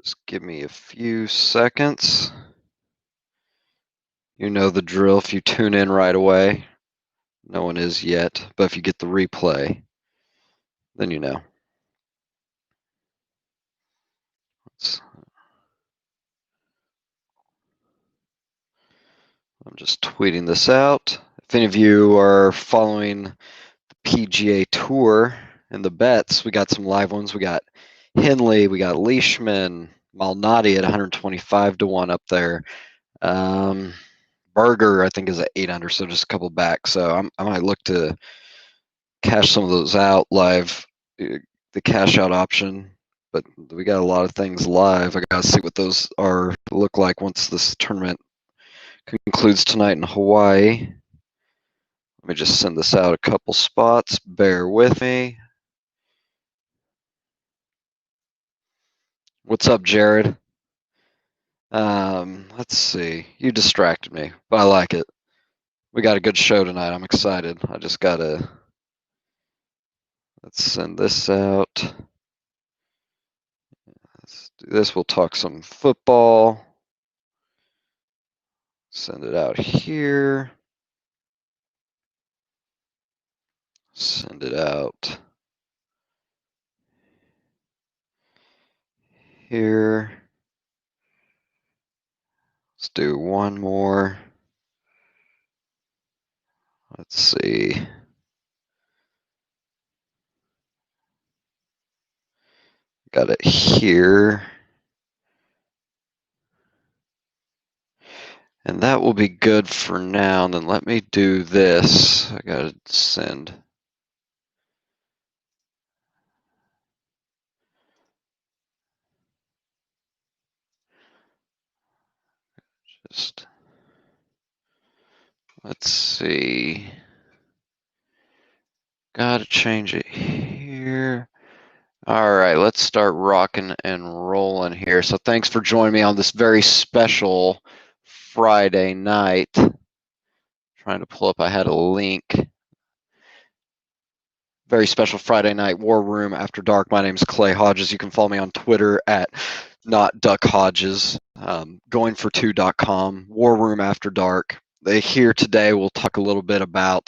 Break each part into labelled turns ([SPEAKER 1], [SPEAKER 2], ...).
[SPEAKER 1] Just give me a few seconds. You know the drill if you tune in right away. No one is yet, but if you get the replay, then you know. I'm just tweeting this out. If any of you are following the PGA Tour and the bets, we got some live ones. We got Henley, we got Leishman, Malnati at 125 to 1 up there. Berger, I think, is at 800, so just a couple back. So I might look to cash some of those out live, the cash out option. But we got a lot of things live. I got to see what those are look like once this tournament concludes tonight in Hawaii. Let me just send this out a couple spots. Bear with me. What's up, Jared? Let's see. You distracted me, but I like it. We got a good show tonight. I'm excited. I just gotta. Let's send this out. Let's do this. We'll talk some football. Send it out here. Send it out here. Let's do one more. Let's see. Got it here. And that will be good for now. And then let me do this. I gotta send. Just let's see. Gotta change it here. All right, let's start rocking and rolling here. So thanks for joining me on this very special Friday night. Trying to pull up, I had a link. Very special Friday night War Room After Dark. My name is Clay Hodges. You can follow me on Twitter at NotDuckHodges. Goingfor2.com. War Room After Dark. Here today we'll talk a little bit about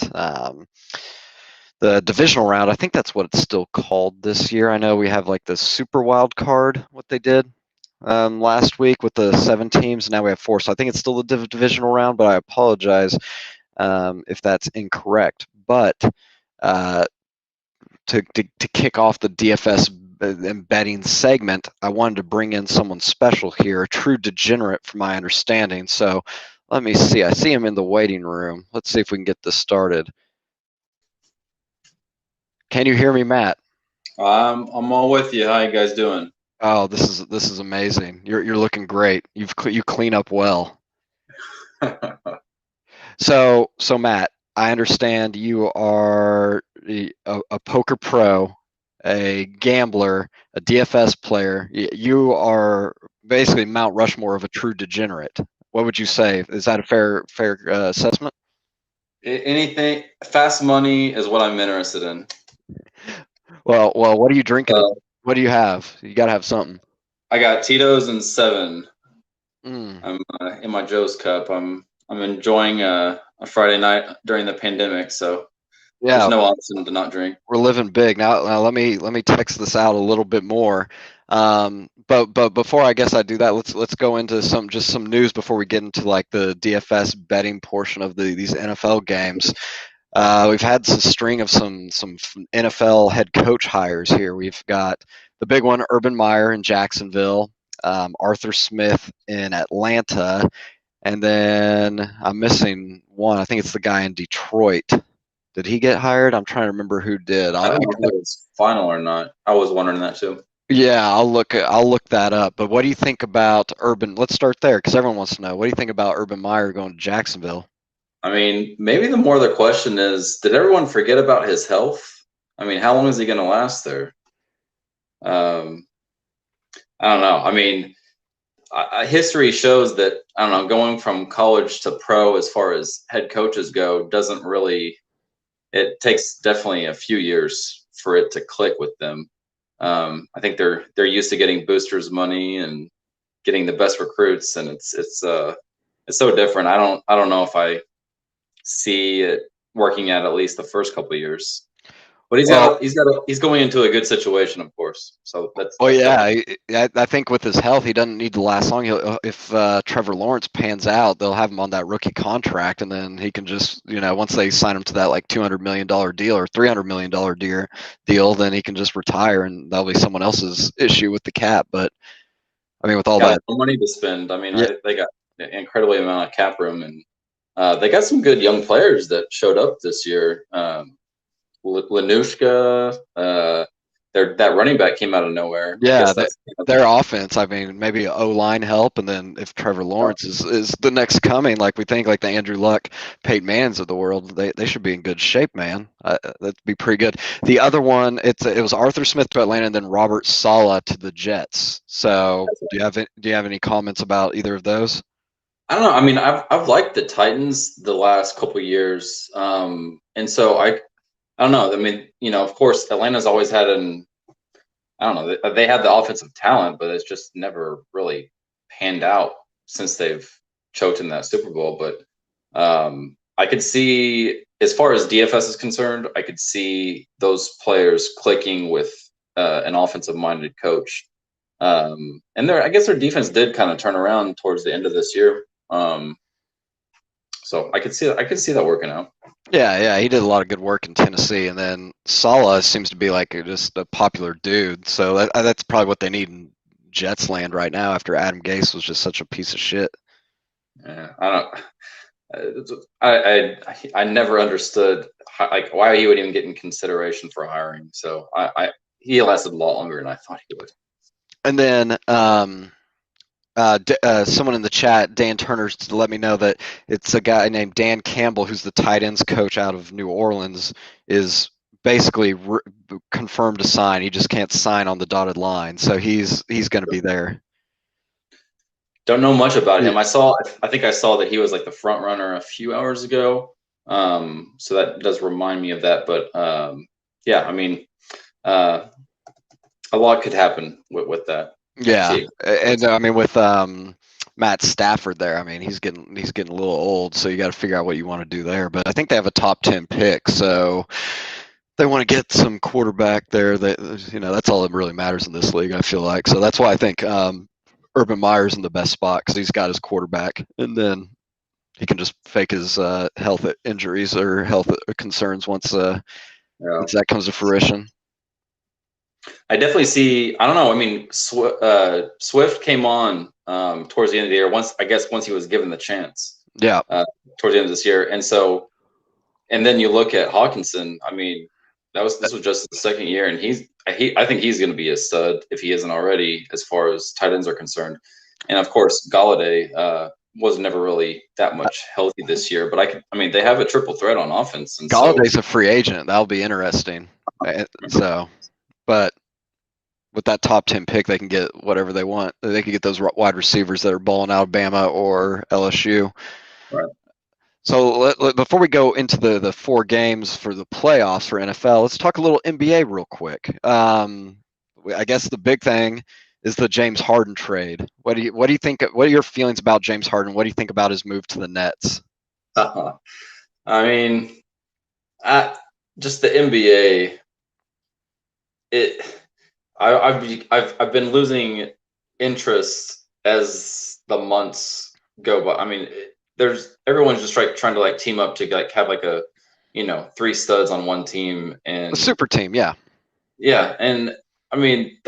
[SPEAKER 1] the divisional round. I think that's what it's still called this year. I know we have like the super wild card, what they did last week with the 7 teams. Now we have 4, so I think it's still the divisional round, but I apologize if that's incorrect. But to kick off the DFS and betting segment, I wanted to bring in someone special here, a true degenerate from my understanding. So let me see. I see him in the waiting room. Let's see if we can get this started. Can you hear me, Matt?
[SPEAKER 2] I'm all with you. How you guys doing?
[SPEAKER 1] Oh, this is amazing. You're looking great. You clean up well. So Matt, I understand you are a poker pro, a gambler, a DFS player. You are basically Mount Rushmore of a true degenerate. What would you say? Is that a fair assessment?
[SPEAKER 2] Anything fast money is what I'm interested in.
[SPEAKER 1] Well, what are you drinking? What do you have? You got to have something.
[SPEAKER 2] I got Tito's and 7.
[SPEAKER 1] Mm.
[SPEAKER 2] I'm in my Joe's cup. I'm enjoying a Friday night during the pandemic, so
[SPEAKER 1] Yeah,
[SPEAKER 2] there's no option to not drink.
[SPEAKER 1] we're living big now. Let me text this out a little bit more. But before I guess I do that, let's go into some news before we get into like the DFS betting portion of these NFL games. We've had a string of some NFL head coach hires here. We've got the big one, Urban Meyer in Jacksonville, Arthur Smith in Atlanta, and then I'm missing one. I think it's the guy in Detroit. Did he get hired? I'm trying to remember who did.
[SPEAKER 2] I don't know if it's final or not. I was wondering that too.
[SPEAKER 1] Yeah, I'll look that up. But what do you think about Urban? Let's start there because everyone wants to know. What do you think about Urban Meyer going to Jacksonville?
[SPEAKER 2] I mean, maybe the more the question is, did everyone forget about his health? I mean, how long is he going to last there? I don't know. I mean, history shows that, I don't know, going from college to pro as far as head coaches go doesn't really, it takes definitely a few years for it to click with them. I think they're used to getting boosters money and getting the best recruits, and it's so different. I don't know if I see it working at least the first couple of years. But
[SPEAKER 1] Well,
[SPEAKER 2] he's going into a good situation, of course. So
[SPEAKER 1] well,
[SPEAKER 2] that's
[SPEAKER 1] yeah,
[SPEAKER 2] definitely.
[SPEAKER 1] I think with his health, he doesn't need to last long. If Trevor Lawrence pans out, they'll have him on that rookie contract, and then he can just, once they sign him to that like $200 million deal or $300 million deal, then he can just retire, and that'll be someone else's issue with the cap. But I mean, with all
[SPEAKER 2] Got a
[SPEAKER 1] that,
[SPEAKER 2] lot of money to spend. I mean,
[SPEAKER 1] yeah,
[SPEAKER 2] they got an incredibly amount of cap room, and they got some good young players that showed up this year. Lanushka, that running back came out of nowhere. I
[SPEAKER 1] yeah,
[SPEAKER 2] guess that's
[SPEAKER 1] their offense. I mean, maybe O line help, and then if Trevor Lawrence is the next coming, like we think, like the Andrew Luck, Peyton Mannings of the world, they should be in good shape, man. That'd be pretty good. The other one, it was Arthur Smith to Atlanta, and then Robert Saleh to the Jets. So, do you have any comments about either of those?
[SPEAKER 2] I don't know. I mean, I've liked the Titans the last couple years, and so I don't know. I mean, of course, Atlanta's always had an I don't know. They had the offensive talent, but it's just never really panned out since they've choked in that Super Bowl. But I could see, as far as DFS is concerned, I could see those players clicking with an offensive-minded coach. And I guess their defense did kind of turn around towards the end of this year. So I could see that working out.
[SPEAKER 1] Yeah, he did a lot of good work in Tennessee, and then Saleh seems to be like just a popular dude. So that's probably what they need in Jets land right now after Adam Gase was just such a piece of shit.
[SPEAKER 2] Yeah, I don't. I never understood like why he would even get in consideration for hiring. So he lasted a lot longer than I thought he would.
[SPEAKER 1] And then someone in the chat, Dan Turner, let me know that it's a guy named Dan Campbell, who's the tight ends coach out of New Orleans, is basically confirmed to sign. He just can't sign on the dotted line, so he's going to be there.
[SPEAKER 2] Don't know much about him. I think I saw that he was like the front runner a few hours ago. So that does remind me of that. But yeah, I mean, uh, a lot could happen with that. I can
[SPEAKER 1] Yeah,
[SPEAKER 2] see
[SPEAKER 1] and
[SPEAKER 2] it.
[SPEAKER 1] I mean with Matt Stafford there, I mean he's getting a little old, so you got to figure out what you want to do there. But I think they have a top 10 pick, so they want to get some quarterback there. That that's all that really matters in this league. I feel like so that's why I think Urban Meyer's in the best spot because he's got his quarterback, and then he can just fake his health injuries or health concerns
[SPEAKER 2] Yeah.
[SPEAKER 1] once that comes to fruition.
[SPEAKER 2] I definitely see. I don't know. I mean, Swift came on towards the end of the year. Once he was given the chance
[SPEAKER 1] Yeah,
[SPEAKER 2] uh, towards the end of this year, and then you look at Hawkinson. I mean, this was just the second year, and I think he's going to be a stud if he isn't already, as far as tight ends are concerned. And of course, Galladay was never really that much healthy this year. But I mean, they have a triple threat on offense, and so
[SPEAKER 1] Galladay's a free agent. That'll be interesting. So, but with that top 10 pick, they can get whatever they want. They can get those wide receivers that are balling Alabama or LSU.
[SPEAKER 2] right.
[SPEAKER 1] So before we go into the four games for the playoffs for NFL, let's talk a little NBA real quick. I guess the big thing is the James Harden trade. What do you think? What are your feelings about James Harden? What do you think about his move to the Nets?
[SPEAKER 2] I mean, just the NBA. It I've been losing interest as the months go by. I mean, there's everyone's just trying to like team up to like have like a three studs on one team,
[SPEAKER 1] The
[SPEAKER 2] and
[SPEAKER 1] super team, yeah.
[SPEAKER 2] yeah, and I mean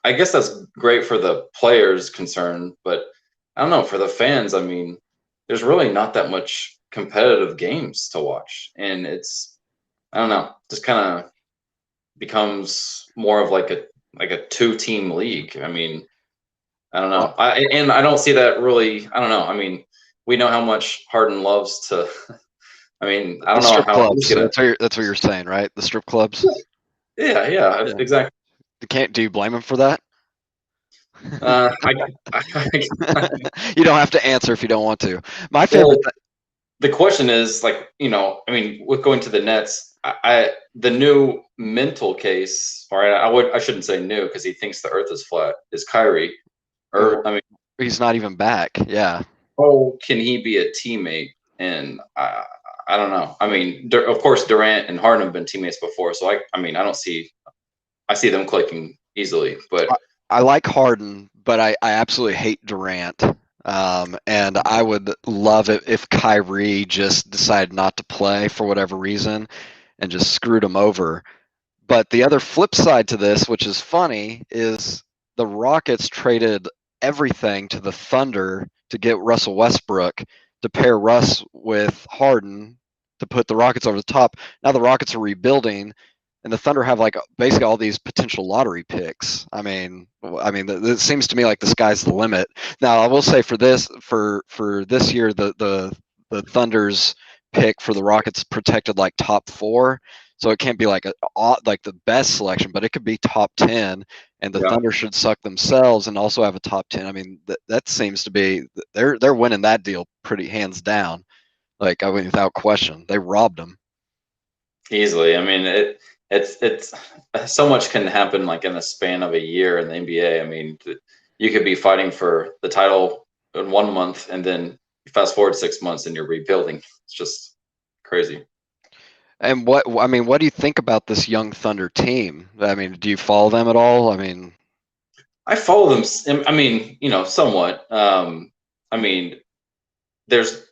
[SPEAKER 2] I guess that's great for the players concerned, but I don't know for the fans. I mean, there's really not that much competitive games to watch, and I don't know, just kind of becomes more of like a two-team league. I mean, I don't
[SPEAKER 1] Well,
[SPEAKER 2] know. I don't see that really. I don't know. I mean, we know how much Harden loves to. I mean, I
[SPEAKER 1] the
[SPEAKER 2] don't know
[SPEAKER 1] strip
[SPEAKER 2] how he's
[SPEAKER 1] clubs.
[SPEAKER 2] gonna.
[SPEAKER 1] That's what you're saying, right? The strip clubs.
[SPEAKER 2] Yeah,
[SPEAKER 1] Yeah.
[SPEAKER 2] exactly.
[SPEAKER 1] Do you blame him for that?
[SPEAKER 2] Uh, I, I,
[SPEAKER 1] You don't have to answer if you don't want to. My favorite.
[SPEAKER 2] well, the question is like I mean, with going to the Nets, the new mental case, or I shouldn't say new because he thinks the Earth is flat. Is Kyrie, or
[SPEAKER 1] Well,
[SPEAKER 2] I mean,
[SPEAKER 1] he's not even back. Yeah.
[SPEAKER 2] how can he be a teammate? And I don't know. I mean, of course, Durant and Harden have been teammates before, so I mean, I see them clicking easily, but
[SPEAKER 1] I like Harden, but I absolutely hate Durant. And I would love it if Kyrie just decided not to play for whatever reason and just screwed him over. But the other flip side to this, which is funny, is the Rockets traded everything to the Thunder to get Russell Westbrook to pair Russ with Harden to put the Rockets over the top. Now the Rockets are rebuilding, and the Thunder have like basically all these potential lottery picks. It seems to me like the sky's the limit. Now I will say for this year, the Thunder's pick for the Rockets protected like top four, so it can't be like like the best selection, but it could be top 10, and the
[SPEAKER 2] yeah,
[SPEAKER 1] Thunder should suck themselves and also have a top 10. I mean, that seems to be they're winning that deal pretty hands down. Like I mean, without question, they robbed them.
[SPEAKER 2] easily. I mean, it's so much can happen like in the span of a year in the NBA. I mean, you could be fighting for the title in 1 month, and then fast forward 6 months and you're rebuilding. It's just crazy.
[SPEAKER 1] And what do you think about this young Thunder team? I mean, do you follow them at all? I mean,
[SPEAKER 2] I follow them. I mean, somewhat. I mean, there's.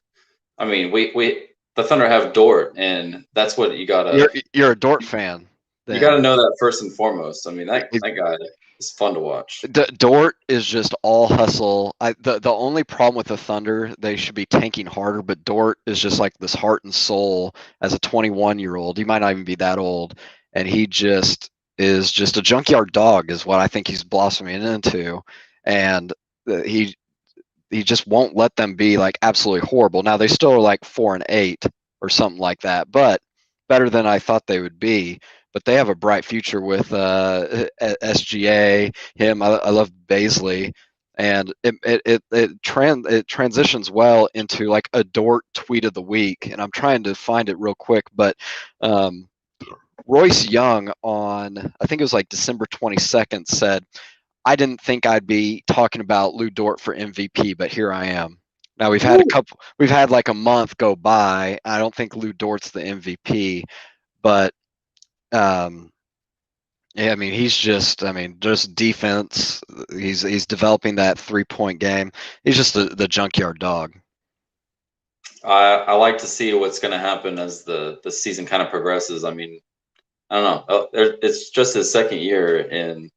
[SPEAKER 2] I mean, we the Thunder have Dort, and that's what
[SPEAKER 1] you're
[SPEAKER 2] gotta
[SPEAKER 1] you're a Dort fan,
[SPEAKER 2] you gotta
[SPEAKER 1] then.
[SPEAKER 2] know that first and foremost. I mean, that guy is fun to watch.
[SPEAKER 1] Dort is just all hustle. The only problem with the Thunder, they should be tanking harder, but Dort is just like this heart and soul as a 21-year-old. He might not even be that old, and he just is just a junkyard dog, is what I think he's blossoming into, and he he just won't let them be like absolutely horrible. Now they still are like 4-8 or something like that, but better than I thought they would be. But they have a bright future with SGA, him. I love Baisley, and it transitions well into like a Dort tweet of the week. And I'm trying to find it real quick, but um, Royce Young on I think it was like December 22nd said, I didn't think I'd be talking about Lou Dort for MVP, but here I am. Now we've had like a month go by. I don't think Lou Dort's the MVP, but um, yeah, I mean just defense. He's developing that 3-point game. He's just the junkyard dog.
[SPEAKER 2] I like to see what's going to happen as the season kind of progresses. I mean, I don't know. It's just his second year, and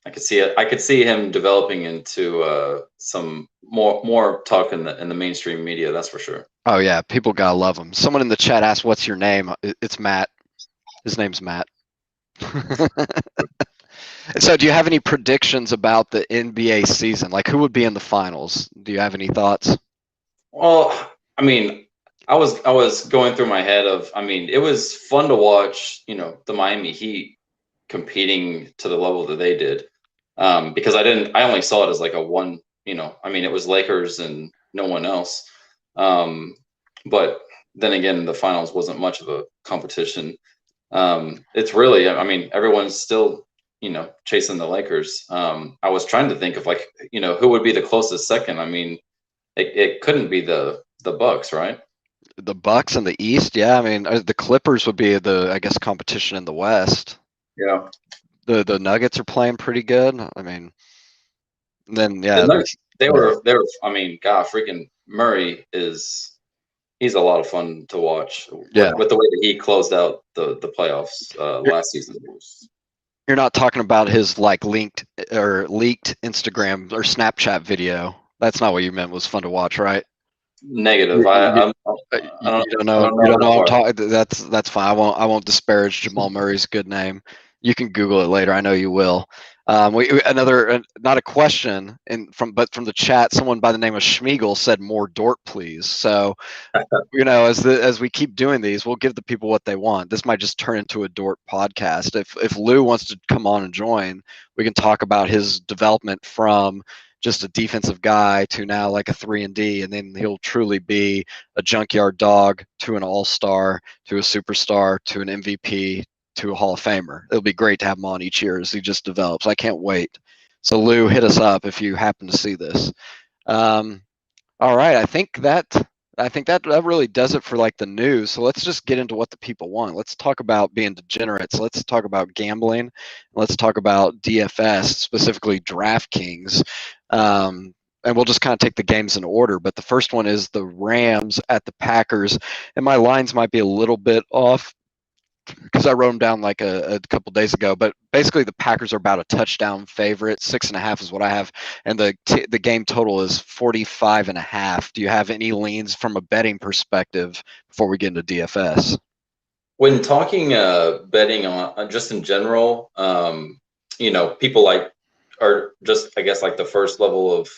[SPEAKER 2] I could see it. I could see him developing into some more talk in the mainstream media. That's for sure.
[SPEAKER 1] Oh yeah, people gotta love him. Someone in the chat asked, "What's your name?" It's Matt. His name's Matt. So, do you have any predictions about the NBA season? Like, who would be in the finals? Do you have any thoughts?
[SPEAKER 2] Well, I mean, I was going through my head of. I mean, it was fun to watch. The Miami Heat competing to the level that they did. Because I only saw it as like a one. I mean, it was Lakers and no one else. But then again, the finals wasn't much of a competition. It's really, I mean, everyone's still, chasing the Lakers. I was trying to think of like, who would be the closest second. I mean, it couldn't be the Bucks, right?
[SPEAKER 1] The Bucks in the East? Yeah, I mean, the Clippers would be I guess, competition in the West.
[SPEAKER 2] Yeah.
[SPEAKER 1] The Nuggets are playing pretty good. I mean, then
[SPEAKER 2] The
[SPEAKER 1] yeah,
[SPEAKER 2] Nuggets, they were. I mean, God, freaking Murray he's a lot of fun to watch
[SPEAKER 1] yeah.
[SPEAKER 2] with the way that he closed out the playoffs
[SPEAKER 1] You're,
[SPEAKER 2] last season.
[SPEAKER 1] you're not talking about his like linked or leaked Instagram or Snapchat video. That's not what you meant. Was fun to watch, right?
[SPEAKER 2] Negative.
[SPEAKER 1] You, you,
[SPEAKER 2] I don't
[SPEAKER 1] you don't
[SPEAKER 2] I
[SPEAKER 1] know.
[SPEAKER 2] don't
[SPEAKER 1] You
[SPEAKER 2] know
[SPEAKER 1] don't know.
[SPEAKER 2] that
[SPEAKER 1] What I'm
[SPEAKER 2] part.
[SPEAKER 1] talking. That's fine. I won't disparage Jamal Murray's good name. You can Google it later. I know you will. Another not a question from the chat. Someone by the name of Schmiegel said more Dort, please. So as we keep doing these, we'll give the people what they want. This might just turn into a Dort podcast. If Lou wants to come on and join, we can talk about his development from just a defensive guy to now like a 3-and-D, and then he'll truly be a junkyard dog to an all-star to a superstar to an MVP to a Hall of Famer. It'll be great to have him on each year as he just develops. I can't wait. So Lou, hit us up if you happen to see this. All right, I think that really does it for like the news. So let's just get into what the people want. Let's talk about being degenerates. Let's talk about gambling. Let's talk about DFS, specifically DraftKings. And we'll just kind of take the games in order. But the first one is the Rams at the Packers. And my lines might be a little bit off because I wrote them down like a couple days ago. But basically, the Packers are about a touchdown favorite. 6.5 is what I have, and the game total is 45.5. Do you have any leans from a betting perspective before we get into DFS?
[SPEAKER 2] When talking betting on just in general, people like are just, I guess, like the first level of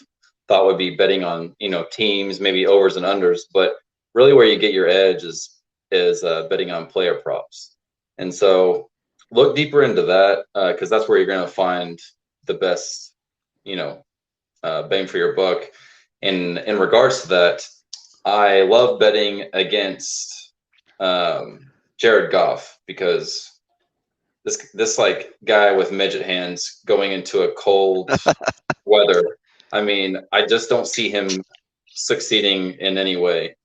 [SPEAKER 2] thought would be betting on teams, maybe overs and unders, but really where you get your edge is betting on player props. And so look deeper into that because that's where you're going to find the best, bang for your buck. In regards to that, I love betting against Jared Goff because this like guy with midget hands going into a cold weather. I mean, I just don't see him succeeding in any way.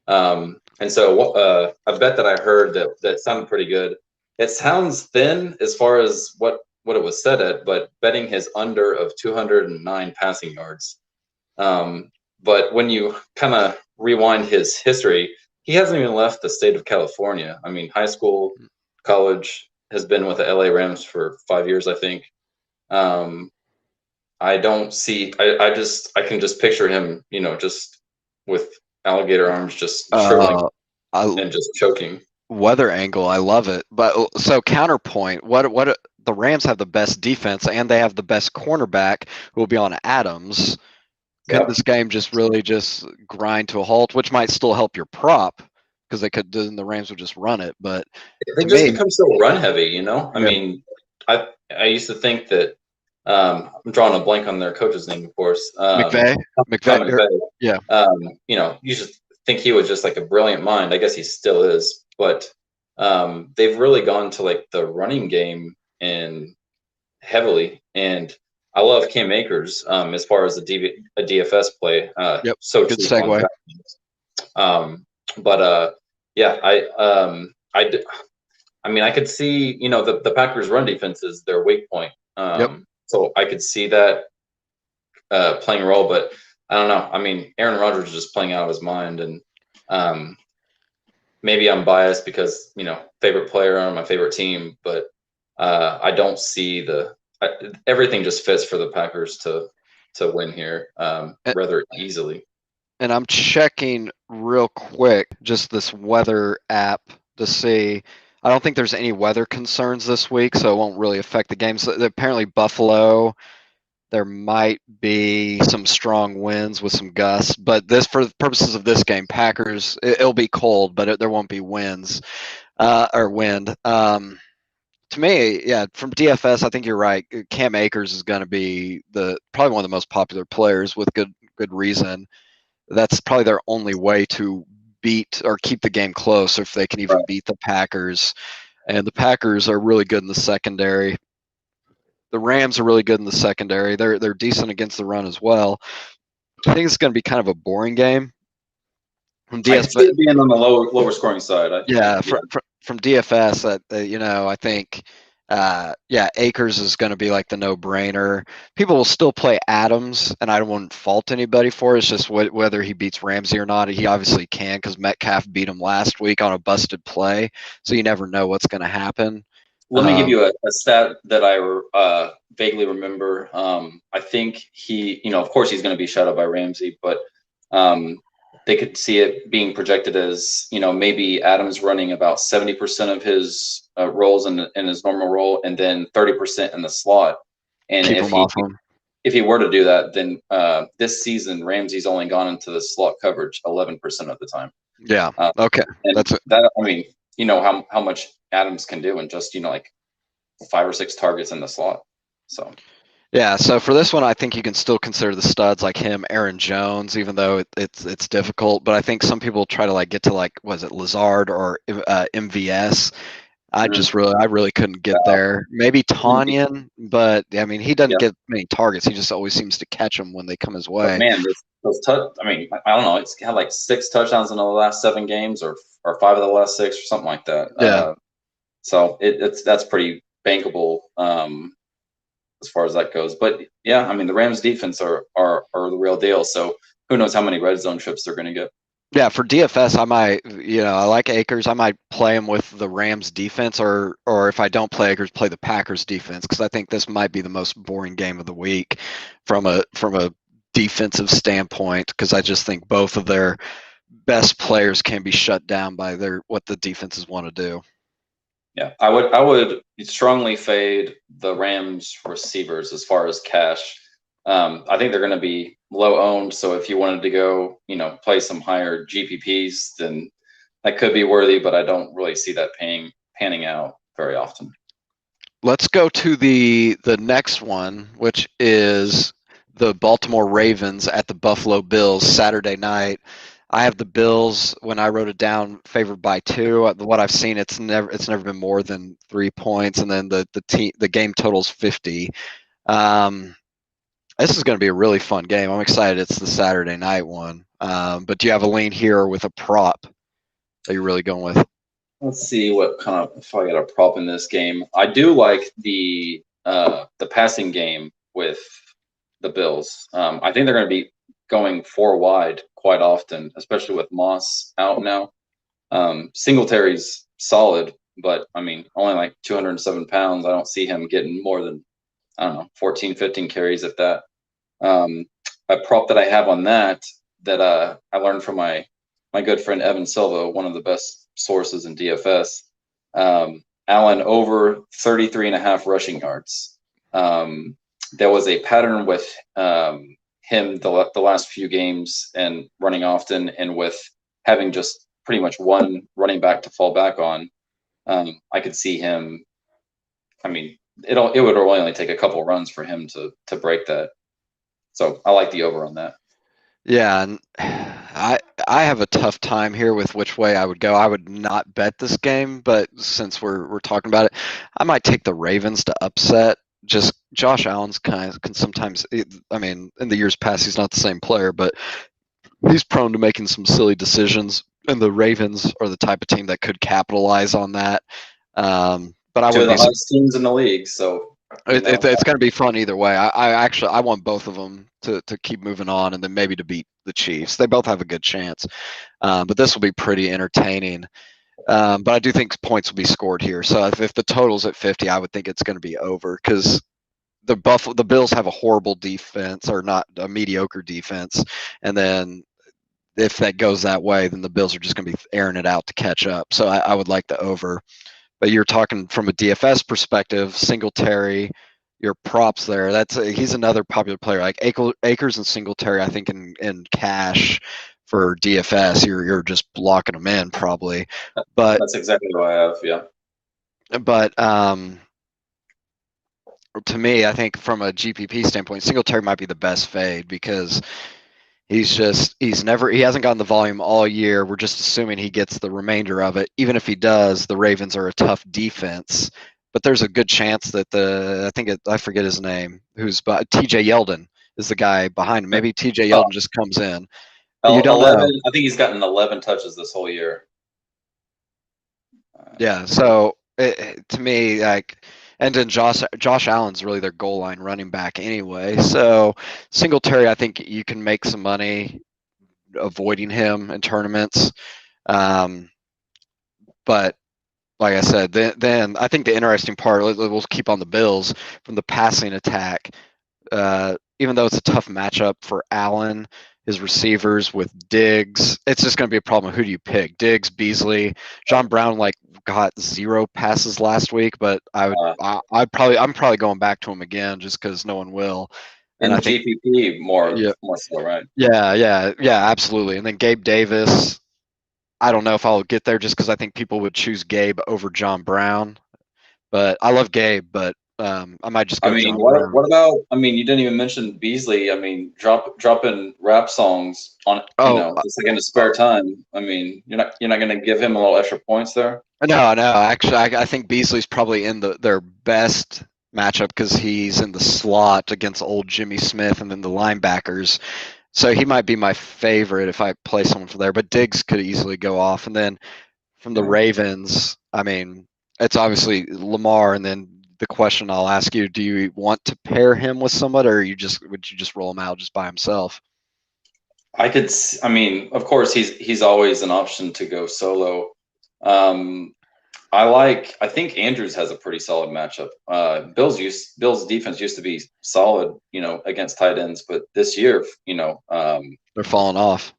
[SPEAKER 2] And so a bet that I heard that sounded pretty good. It sounds thin as far as what it was set at, but betting his under of 209 passing yards. But when you kind of rewind his history, he hasn't even left the state of California. I mean, high school, college, has been with the LA Rams for 5 years, I think. I don't see. I can just picture him, just with alligator arms, just shriveling
[SPEAKER 1] I
[SPEAKER 2] and just choking.
[SPEAKER 1] Weather angle, I love it. But so counterpoint, what the Rams have the best defense and they have the best cornerback who will be on Adams. Could
[SPEAKER 2] Yep.
[SPEAKER 1] this game just really just grind to a halt, which might still help your prop because they could then the Rams would just run it. But
[SPEAKER 2] They
[SPEAKER 1] to
[SPEAKER 2] just
[SPEAKER 1] me,
[SPEAKER 2] become so run heavy. I
[SPEAKER 1] yeah,
[SPEAKER 2] mean, I used to think that I'm drawing a blank on their coach's name, of course.
[SPEAKER 1] McVay,
[SPEAKER 2] Tom
[SPEAKER 1] McVay,
[SPEAKER 2] McVay.
[SPEAKER 1] yeah,
[SPEAKER 2] You should think he was just like a brilliant mind. I guess he still is, but they've really gone to like the running game and heavily. And I love Cam Akers as far as a DFS play.
[SPEAKER 1] yep,
[SPEAKER 2] So
[SPEAKER 1] good
[SPEAKER 2] cheap on
[SPEAKER 1] segue.
[SPEAKER 2] DraftKings. But yeah, I mean, I could see, the Packers' run defense is their weak point.
[SPEAKER 1] Yep.
[SPEAKER 2] So I could see that playing a role, but I don't know. I mean, Aaron Rodgers is just playing out of his mind, and maybe I'm biased because favorite player on my favorite team, but I don't see everything just fits for the Packers to win here rather easily.
[SPEAKER 1] And I'm checking real quick just this weather app to see. I don't think there's any weather concerns this week, so it won't really affect the games. Apparently, Buffalo, there might be some strong winds with some gusts, but this, for the purposes of this game, Packers, it'll be cold, but there won't be winds or wind. To me, yeah, from DFS, I think you're right. Cam Akers is going to be probably one of the most popular players with good reason. That's probably their only way to beat or keep the game close, or if they can even beat the Packers. And the Packers are really good in the secondary. The Rams are really good in the secondary. They're decent against the run as well. I think it's going to be kind of a boring game. From
[SPEAKER 2] I can
[SPEAKER 1] DS,
[SPEAKER 2] see it being on the lower scoring side. I think,
[SPEAKER 1] yeah, from DFS, I think, yeah, Akers is going to be like the no-brainer. People will still play Adams, and I wouldn't fault anybody for it. It's just whether he beats Ramsey or not. He obviously can because Metcalf beat him last week on a busted play, so you never know what's going to happen.
[SPEAKER 2] let me give you a stat that I vaguely remember. I think he, of course, he's going to be shut out by Ramsey, but they could see it being projected as, maybe Adams running about 70% of his roles in his normal role, and then 30% in the slot. And
[SPEAKER 1] Keep him off him.
[SPEAKER 2] if he were to do that, then this season Ramsey's only gone into the slot coverage 11% of the time.
[SPEAKER 1] Yeah. Okay.
[SPEAKER 2] And
[SPEAKER 1] That's it.
[SPEAKER 2] that, I mean, how much Adams can do in just like 5 or 6 targets in the slot. So
[SPEAKER 1] Yeah, so for this one, I think you can still consider the studs like him, Aaron Jones, even though it's difficult. But I think some people try to like get to like was it Lazard or MVS.
[SPEAKER 2] Mhm.
[SPEAKER 1] I really couldn't get
[SPEAKER 2] Yeah.
[SPEAKER 1] there. Maybe Tanyan, but I mean he doesn't
[SPEAKER 2] Yeah.
[SPEAKER 1] get many targets. He just always seems to catch them when they come his
[SPEAKER 2] But
[SPEAKER 1] way.
[SPEAKER 2] man, those I mean, I don't know. It's had like 6 touchdowns in the last 7 games, or 5 of the last 6, or something like that.
[SPEAKER 1] Yeah.
[SPEAKER 2] So that's pretty bankable as far as that goes. But yeah, I mean, the Rams defense are the real deal. So who knows how many red zone trips they're going to get.
[SPEAKER 1] Yeah, for DFS, I might, I like Akers. I might play him with the Rams defense, or if I don't play Akers, play the Packers defense because I think this might be the most boring game of the week from a defensive standpoint because I just think both of their best players can be shut down by their what the defenses want to do.
[SPEAKER 2] Yeah, I would strongly fade the Rams receivers as far as cash. I think they're going to be low owned. So if you wanted to go, play some higher GPPs, then that could be worthy. But I don't really see that panning out very often.
[SPEAKER 1] Let's go to the next one, which is the Baltimore Ravens at the Buffalo Bills Saturday night. I have the Bills when I wrote it down favored by 2. What I've seen, it's never been more than 3 points, and then the game totals 50. Um, this is going to be a really fun game. I'm excited. It's the Saturday night one. But do you have a lean here with a prop that you're really going with?
[SPEAKER 2] Let's see what kind of if I got a prop in this game. I do like the passing game with the Bills. I think they're going to be going 4 wide quite often, especially with Moss out now. Singletary's solid, but I mean, only like 207 pounds. I don't see him getting more than, I don't know, 14, 15 carries if that. Um, a prop that I have on that I learned from my good friend Evan Silva, one of the best sources in DFS. Allen over 33 and a half rushing yards. There was a pattern with him the last few games and running often, and with having just pretty much one running back to fall back on. I could see him. I mean, it would only take a couple runs for him to break that. So I like the over on that.
[SPEAKER 1] Yeah, and I have a tough time here with which way I would go. I would not bet this game, but since we're talking about it, I might take the Ravens to upset. Just Josh Allen's kind of can sometimes. I mean, in the years past, he's not the same player, but he's prone to making some silly decisions. And the Ravens are the type of team that could capitalize on that. But I
[SPEAKER 2] Two of
[SPEAKER 1] wouldn't
[SPEAKER 2] the
[SPEAKER 1] be.
[SPEAKER 2] hottest teams in the league, so you know.
[SPEAKER 1] It's going to be fun either way. I want both of them to keep moving on, and then maybe to beat the Chiefs. They both have a good chance, but this will be pretty entertaining. But I do think points will be scored here. So if the total's at 50, I would think it's going to be over because the Bills have a horrible defense or not a mediocre defense, and then if that goes that way, then the Bills are just going to be airing it out to catch up. So I would like the over. But you're talking from a DFS perspective, Singletary, your props there. He's another popular player like Akers and Singletary. I think in cash for DFS, you're just blocking them in probably. But
[SPEAKER 2] That's exactly what I have. Yeah.
[SPEAKER 1] but to me, I think from a GPP standpoint, Singletary might be the best fade because he hasn't gotten the volume all year. We're just assuming he gets the remainder of it. Even if he does, the Ravens are a tough defense. But there's a good chance that I forget his name, who's TJ Yeldon is the guy behind him. Maybe TJ
[SPEAKER 2] Oh,
[SPEAKER 1] Yeldon just comes in. You don't
[SPEAKER 2] 11.
[SPEAKER 1] know.
[SPEAKER 2] I think he's gotten 11 touches this whole year.
[SPEAKER 1] Yeah. So to me, like, and then Josh Allen's really their goal line running back anyway. So Singletary, I think you can make some money avoiding him in tournaments. Um, but like I said, then I think the interesting part, we'll keep on the Bills from the passing attack. Even though it's a tough matchup for Allen, his receivers with Diggs, it's just going to be a problem. Who do you pick? Diggs, Beasley, John Brown got 0 passes last week, but
[SPEAKER 2] Uh,
[SPEAKER 1] I'm probably going back to him again just because no one will. And I
[SPEAKER 2] in
[SPEAKER 1] think
[SPEAKER 2] GPP more
[SPEAKER 1] yeah,
[SPEAKER 2] more so, right?
[SPEAKER 1] yeah, absolutely. And then Gabe Davis, I don't know if I'll get there just because I think people would choose Gabe over John Brown. But I love Gabe, but I might just
[SPEAKER 2] I
[SPEAKER 1] go
[SPEAKER 2] mean,
[SPEAKER 1] John Brown.
[SPEAKER 2] what about? I mean, you didn't even mention Beasley. I mean, dropping rap songs on,
[SPEAKER 1] Oh,
[SPEAKER 2] just like in his spare time. I mean, you're not going to give him a little extra points there.
[SPEAKER 1] no. Actually, I think Beasley's probably in their best matchup because he's in the slot against old Jimmy Smith and then the linebackers. So he might be my favorite if I play someone from there. But Diggs could easily go off. And then from the
[SPEAKER 2] Yeah.
[SPEAKER 1] Ravens, I mean, it's obviously Lamar. And then the question I'll ask you: do you want to pair him with somebody, or would you just roll him out just by himself?
[SPEAKER 2] I mean, of course, he's always an option to go solo. Um, I think Andrews has a pretty solid matchup. Bills defense used to be solid, against tight ends, but this year,
[SPEAKER 1] They're falling off.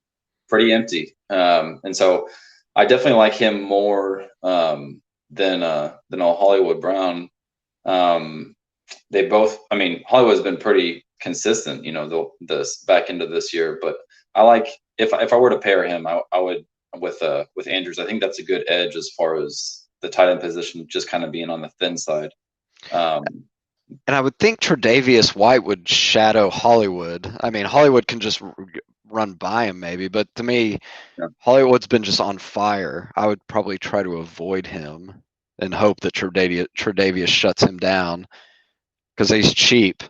[SPEAKER 2] pretty empty. And so I definitely like him more than all Hollywood Brown. Um, they both, I mean, Hollywood's been pretty consistent, this back into this year, but I like if I were to pair him, I would with Andrews. I think that's a good edge as far as the tight end position, just kind of being on the thin side. Um,
[SPEAKER 1] And I would think Tre'Davious White would shadow Hollywood. I mean, Hollywood can just run by him maybe, but to me,
[SPEAKER 2] yeah,
[SPEAKER 1] Hollywood's been just on fire. I would probably try to avoid him and hope that Tre'Davious shuts him down because he's cheap.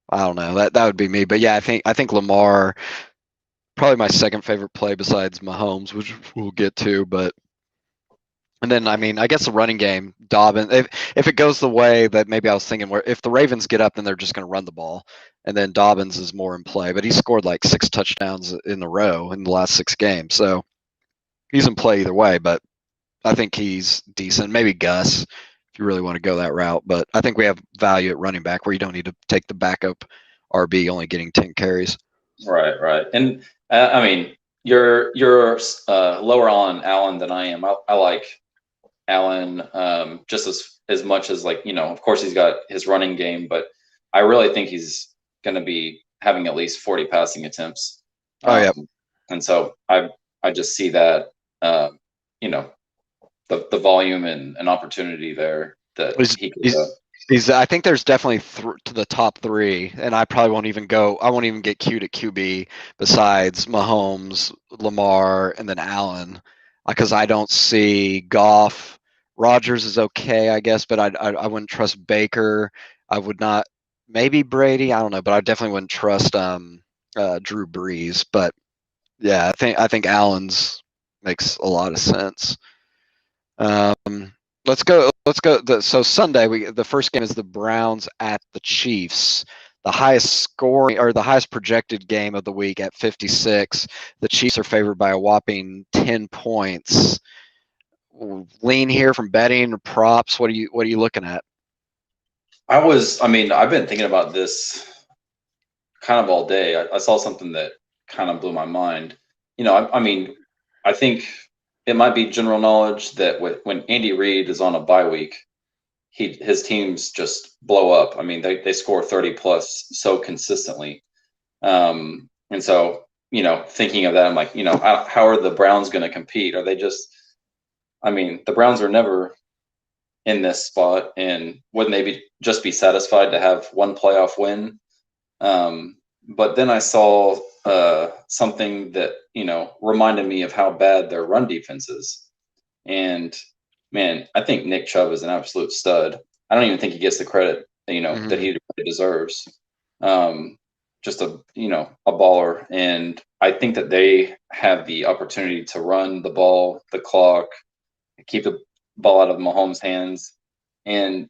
[SPEAKER 1] I don't know. That would be me. But yeah, I think Lamar probably my second favorite play besides Mahomes, which we'll get to. But and then I mean, I guess the running game, Dobbin. If it goes the way that maybe I was thinking, where if the Ravens get up, then they're just going to run the ball, and then Dobbins is more in play. But he scored like 6 touchdowns in a row in the last 6 games, so he's in play either way. But I think he's decent. Maybe Gus, if you really want to go that route. But I think we have value at running back where you don't need to take the backup RB only getting 10 carries.
[SPEAKER 2] right. And I mean, you're lower on Allen than I am. I like Allen just as much as, like, of course he's got his running game, but I really think he's going to be having at least 40 passing attempts.
[SPEAKER 1] Oh
[SPEAKER 2] Um,
[SPEAKER 1] yeah,
[SPEAKER 2] and so I just see that uh, you know the volume and opportunity there that
[SPEAKER 1] he's,
[SPEAKER 2] he could.
[SPEAKER 1] he's I think there's definitely to the top three, and I probably won't even go. I won't even get queued at QB besides Mahomes, Lamar, and then Allen, because I don't see Goff. Rogers is okay, I guess, but I wouldn't trust Baker. I would not. Maybe Brady. I don't know, but I definitely wouldn't trust Drew Brees. But yeah, I think Allen's makes a lot of sense. Um, let's go. Let's go. So Sunday, the first game is the Browns at the Chiefs. The highest scoring or the highest projected game of the week at 56. The Chiefs are favored by a whopping 10 points. Lean here from betting or props. What are you looking at?
[SPEAKER 2] I mean, I've been thinking about this kind of all day. I saw something that kind of blew my mind. I mean, I think it might be general knowledge that when Andy Reid is on a bye week, his teams just blow up. I mean, they score 30 plus so consistently. And so, thinking of that, I'm like, how are the Browns going to compete? Are they just, I mean, the Browns are never in this spot, and wouldn't they just be satisfied to have one playoff win? But then I saw something that, reminded me of how bad their run defense is. And man, I think Nick Chubb is an absolute stud. I don't even think he gets the credit, that
[SPEAKER 1] Mm-hmm.
[SPEAKER 2] he deserves. Um, just a baller. And I think that they have the opportunity to run the ball, the clock, keep the ball out of Mahomes' hands. And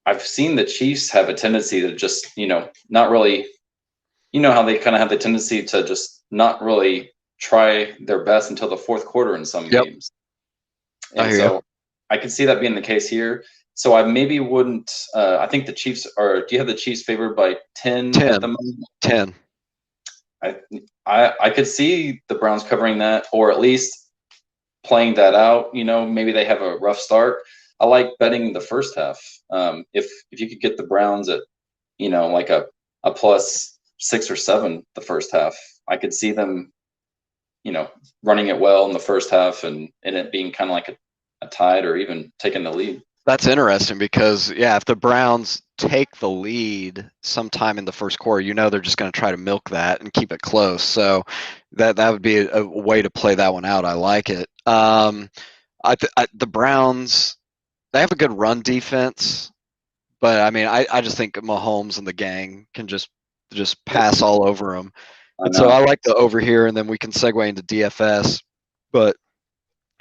[SPEAKER 2] I've seen the Chiefs have a tendency to just, not really, how they kind of have the tendency to just not really try their best until the fourth quarter in some
[SPEAKER 1] Yep,
[SPEAKER 2] games.
[SPEAKER 1] I
[SPEAKER 2] And
[SPEAKER 1] hear you.
[SPEAKER 2] so I could see that being the case here. So I maybe wouldn't. I think the Chiefs are. Do you have the Chiefs favored by 10 at the
[SPEAKER 1] 10,
[SPEAKER 2] moment?
[SPEAKER 1] 10.
[SPEAKER 2] I I could see the Browns covering that, or at least playing that out. Maybe they have a rough start. I like betting the first half. If you could get the Browns at, like a plus 6 or 7 the first half, I could see them, running it well in the first half and it being kind of like a tide or even taking the lead.
[SPEAKER 1] That's interesting because yeah, if the Browns take the lead sometime in the first quarter, they're just going to try to milk that and keep it close. So that would be a way to play that one out. I like it. The Browns, they have a good run defense, but I mean, I just think Mahomes and the gang can just pass all over them,
[SPEAKER 2] I
[SPEAKER 1] and so I
[SPEAKER 2] know.
[SPEAKER 1] like the over here, and then we can segue into DFS, but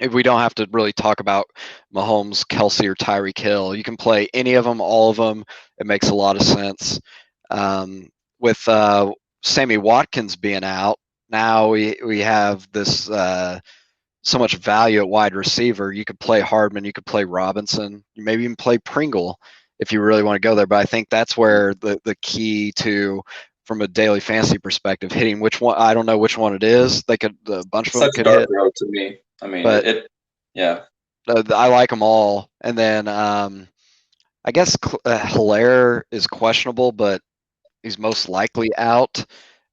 [SPEAKER 1] if we don't have to really talk about Mahomes, Kelsey, or Tyreek Hill. You can play any of them, all of them. It makes a lot of sense. With Sammy Watkins being out, now we have this so much value at wide receiver. You could play Hardman, you could play Robinson, you maybe even play Pringle if you really want to go there. But I think that's where the key to, from a daily fantasy perspective, hitting which one. I don't know which one it is. A bunch of
[SPEAKER 2] It's
[SPEAKER 1] them
[SPEAKER 2] such a
[SPEAKER 1] could
[SPEAKER 2] dark
[SPEAKER 1] hit,
[SPEAKER 2] road to me. I mean,
[SPEAKER 1] but
[SPEAKER 2] yeah.
[SPEAKER 1] I like them all. And then I guess Hilaire is questionable, but he's most likely out.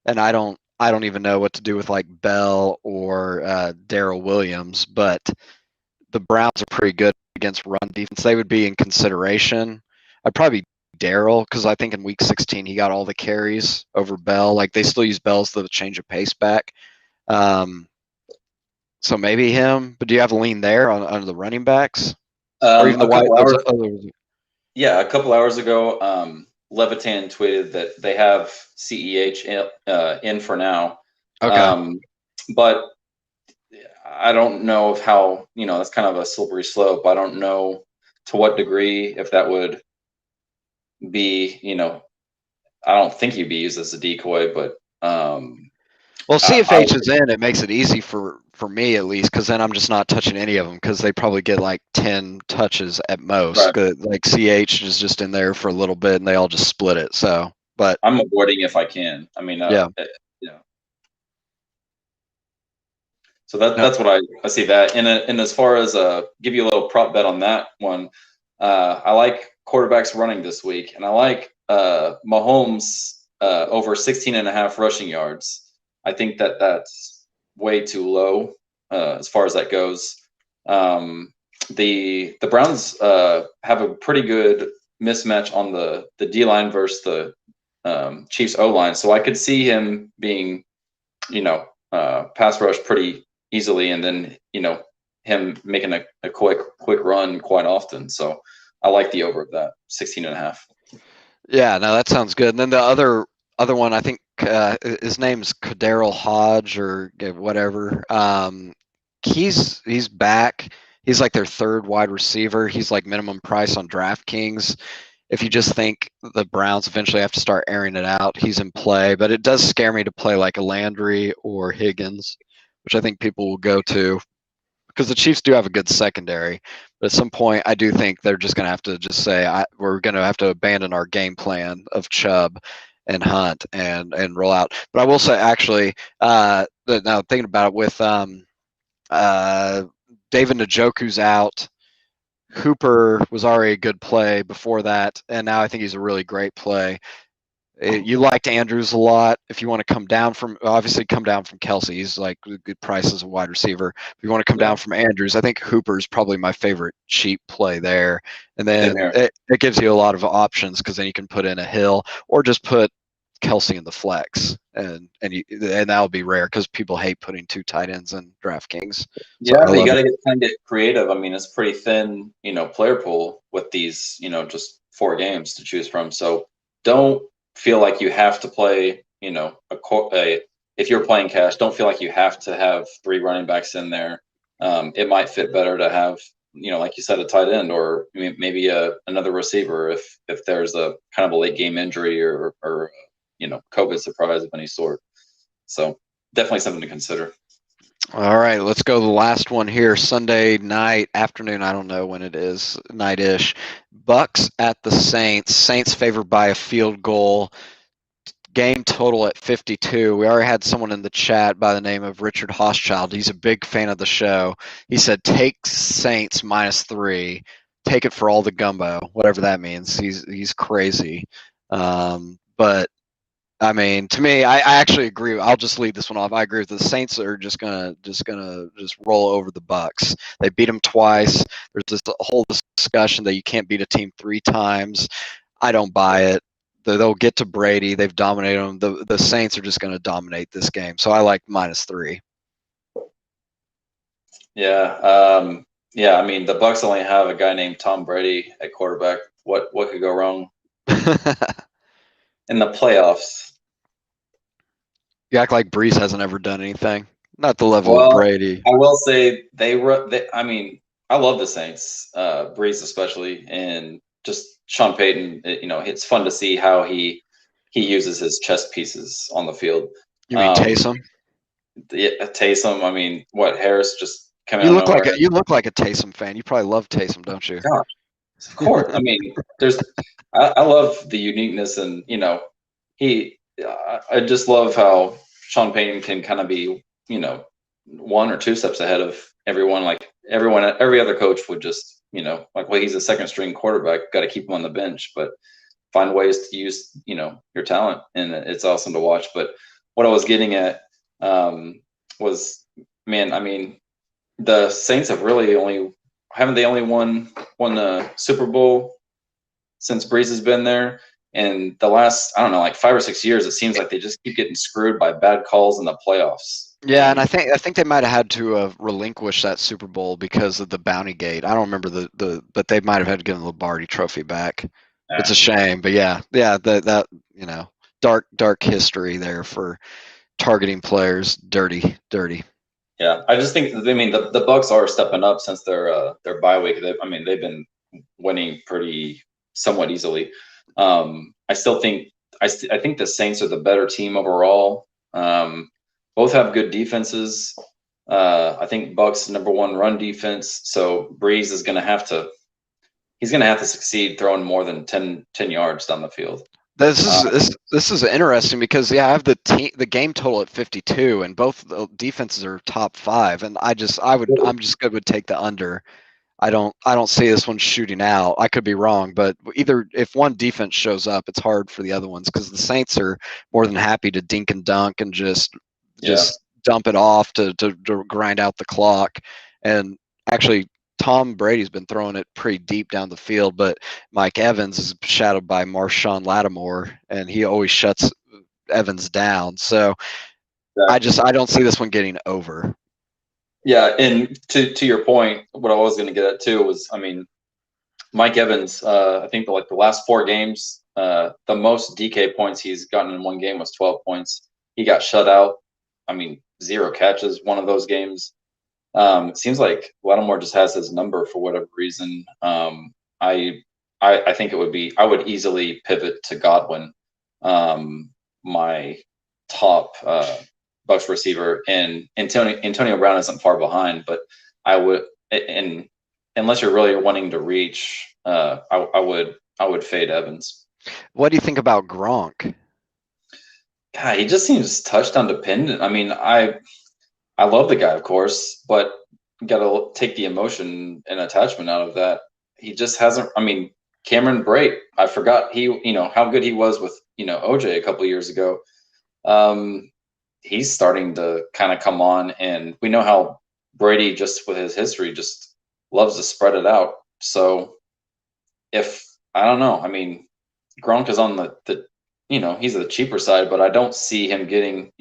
[SPEAKER 1] And I don't even know what to do with like Bell or Daryl Williams. But the Browns are pretty good against run defense. They would be in consideration. I'd probably Daryl because I think in Week 16 he got all the carries over Bell. Like they still use Bell as the change of pace back. Um, so maybe him. But do you have a lean there on the running backs or even the
[SPEAKER 2] A
[SPEAKER 1] wide
[SPEAKER 2] couple
[SPEAKER 1] those
[SPEAKER 2] hours,
[SPEAKER 1] other?
[SPEAKER 2] yeah, a couple hours ago, Levitan tweeted that they have CEH in for now,
[SPEAKER 1] Okay.
[SPEAKER 2] um, but I don't know of how, that's kind of a slippery slope. I don't know to what degree if that would be, I don't think he'd be used as a decoy, but
[SPEAKER 1] Well,
[SPEAKER 2] I
[SPEAKER 1] CFH is in. It makes it easy for me at least because then I'm just not touching any of them because they probably get like 10 touches at most.
[SPEAKER 2] right,
[SPEAKER 1] 'Cause, like CH is just in there for a little bit and they all just split it. So, but
[SPEAKER 2] I'm avoiding if I can. I mean,
[SPEAKER 1] yeah,
[SPEAKER 2] yeah. So that
[SPEAKER 1] no,
[SPEAKER 2] that's what I see that. And as far as give you a little prop bet on that one, I like quarterbacks running this week, and I like Mahomes over 16 and a half rushing yards. I think that that's way too low as far as that goes. Um, the Browns have a pretty good mismatch on the D line versus the Chiefs O line, so I could see him being, pass rush pretty easily, and then him making a quick run quite often. So I like the over of that 16 and a half.
[SPEAKER 1] yeah, no, that sounds good. And then the other one, I think his name's Kadarrell Hodge or whatever. He's back. He's like their third wide receiver. He's like minimum price on DraftKings. If you just think the Browns eventually have to start airing it out, he's in play. But it does scare me to play like a Landry or Higgins, which I think people will go to because the Chiefs do have a good secondary. But at some point, I do think they're just going to have to just say we're going to have to abandon our game plan of Chubb and Hunt and roll out. But I will say actually, now thinking about it with uh, David Njoku's out. Hooper was already a good play before that, and now I think he's a really great play. You liked Andrews a lot. If you want to come down from, obviously come down from Kelsey, he's like a good price as a wide receiver. If you want to come
[SPEAKER 2] Yeah,
[SPEAKER 1] down from Andrews, I think Hooper's probably my favorite cheap play there. And
[SPEAKER 2] same
[SPEAKER 1] then
[SPEAKER 2] here.
[SPEAKER 1] it gives you a lot of options because then you can put in a Hill or just put Kelsey in the flex, and that'll be rare because people hate putting two tight ends in DraftKings. So
[SPEAKER 2] Yeah,
[SPEAKER 1] I
[SPEAKER 2] but you
[SPEAKER 1] love
[SPEAKER 2] got
[SPEAKER 1] it.
[SPEAKER 2] to get creative. I mean, it's pretty thin, player pool with these, just 4 games to choose from. So don't feel like you have to play, if you're playing cash, don't feel like you have to have 3 running backs in there. It might fit better to have, like you said, a tight end or maybe another receiver if there's a kind of a late game injury or COVID surprise of any sort. So definitely something to consider.
[SPEAKER 1] All right, let's go to the last one here. Sunday night, afternoon, I don't know when it is, night-ish. Bucks at the Saints. Saints favored by a field goal. Game total at 52. We already had someone in the chat by the name of Richard Hochschild. He's a big fan of the show. He said, take Saints -3. Take it for all the gumbo, whatever that means. He's crazy. But I mean, to me, I actually agree. I'll just lead this one off. I agree with the Saints are just roll over the Bucks. They beat them twice. There's this whole discussion that you can't beat a team 3 times. I don't buy it. They'll get to Brady. They've dominated them. The Saints are just going to dominate this game. So I like -3.
[SPEAKER 2] Yeah. Yeah. I mean, the Bucks only have a guy named Tom Brady at quarterback. What could go wrong in the playoffs?
[SPEAKER 1] You act like Breeze hasn't ever done anything. Not the level of
[SPEAKER 2] Well,
[SPEAKER 1] Brady.
[SPEAKER 2] I will say I mean, I love the Saints, Breeze especially, and just Sean Payton. It's fun to see how he uses his chess pieces on the field.
[SPEAKER 1] You mean
[SPEAKER 2] Um,
[SPEAKER 1] Taysom?
[SPEAKER 2] Taysom. I mean, what Harris just coming
[SPEAKER 1] You
[SPEAKER 2] out of
[SPEAKER 1] look like
[SPEAKER 2] nowhere.
[SPEAKER 1] a Taysom fan. You probably love Taysom, don't you?
[SPEAKER 2] Gosh, of course. I mean, I love the uniqueness, and he. I just love how Sean Payton can kind of be, 1 or 2 steps ahead of everyone. Like every other coach would just, like, well, he's a second string quarterback, got to keep him on the bench, but find ways to use, your talent, and it's awesome to watch. But what I was getting at was, man, I mean, the Saints have really only haven't they only won the Super Bowl since Breeze has been there? And the last, I don't know, like 5 or 6 years, it seems like they just keep getting screwed by bad calls in the playoffs.
[SPEAKER 1] Yeah, and
[SPEAKER 2] And
[SPEAKER 1] I think they might have had to relinquish that Super Bowl because of the bounty gate. I don't remember but they might have had to get the Lombardi Trophy back. It's a shame, but yeah, that dark history there for targeting players, dirty.
[SPEAKER 2] yeah, I just think, I mean, the Bucks are stepping up since their bye week. I mean, they've been winning pretty somewhat easily. I still think I think the Saints are the better team overall. Both have good defenses. I think Bucks #1 run defense. So Breeze is going to have to he's going to have to succeed throwing more than 10 yards down the field.
[SPEAKER 1] This is
[SPEAKER 2] Uh,
[SPEAKER 1] this is interesting because I have the game total at 52, and both the defenses are top 5, and I'm just good would take the under. I don't see this one shooting out. I could be wrong, but either if one defense shows up, it's hard for the other ones because the Saints are more than happy to dink and dunk and just
[SPEAKER 2] yeah,
[SPEAKER 1] dump it off to grind out the clock. And actually, Tom Brady's been throwing it pretty deep down the field, but Mike Evans is shadowed by Marshawn Lattimore, and he always shuts Evans down. So
[SPEAKER 2] exactly.
[SPEAKER 1] I don't see this one getting over.
[SPEAKER 2] Yeah, and to your point, what I was going to get at too was, I mean, Mike Evans, I think the last 4 games, the most DK points he's gotten in one game was 12 points. He got shut out. I mean, 0 catches one of those games. It seems like Lattimore just has his number for whatever reason. I, I think I would easily pivot to Godwin, my top Bucks receiver, and Antonio Brown isn't far behind, but I would, and unless you're really wanting to reach, I would fade Evans.
[SPEAKER 1] What do you think about Gronk?
[SPEAKER 2] God, he just seems touchdown dependent. I mean, I love the guy, of course, but got to take the emotion and attachment out of that. He just hasn't. I mean, Cameron Brate, I forgot how good he was with OJ a couple of years ago. Um, he's starting to kind of come on, and we know how Brady, just with his history, just loves to spread it out. So if I don't know, I mean, Gronk is on the he's the cheaper side, but I don't see him getting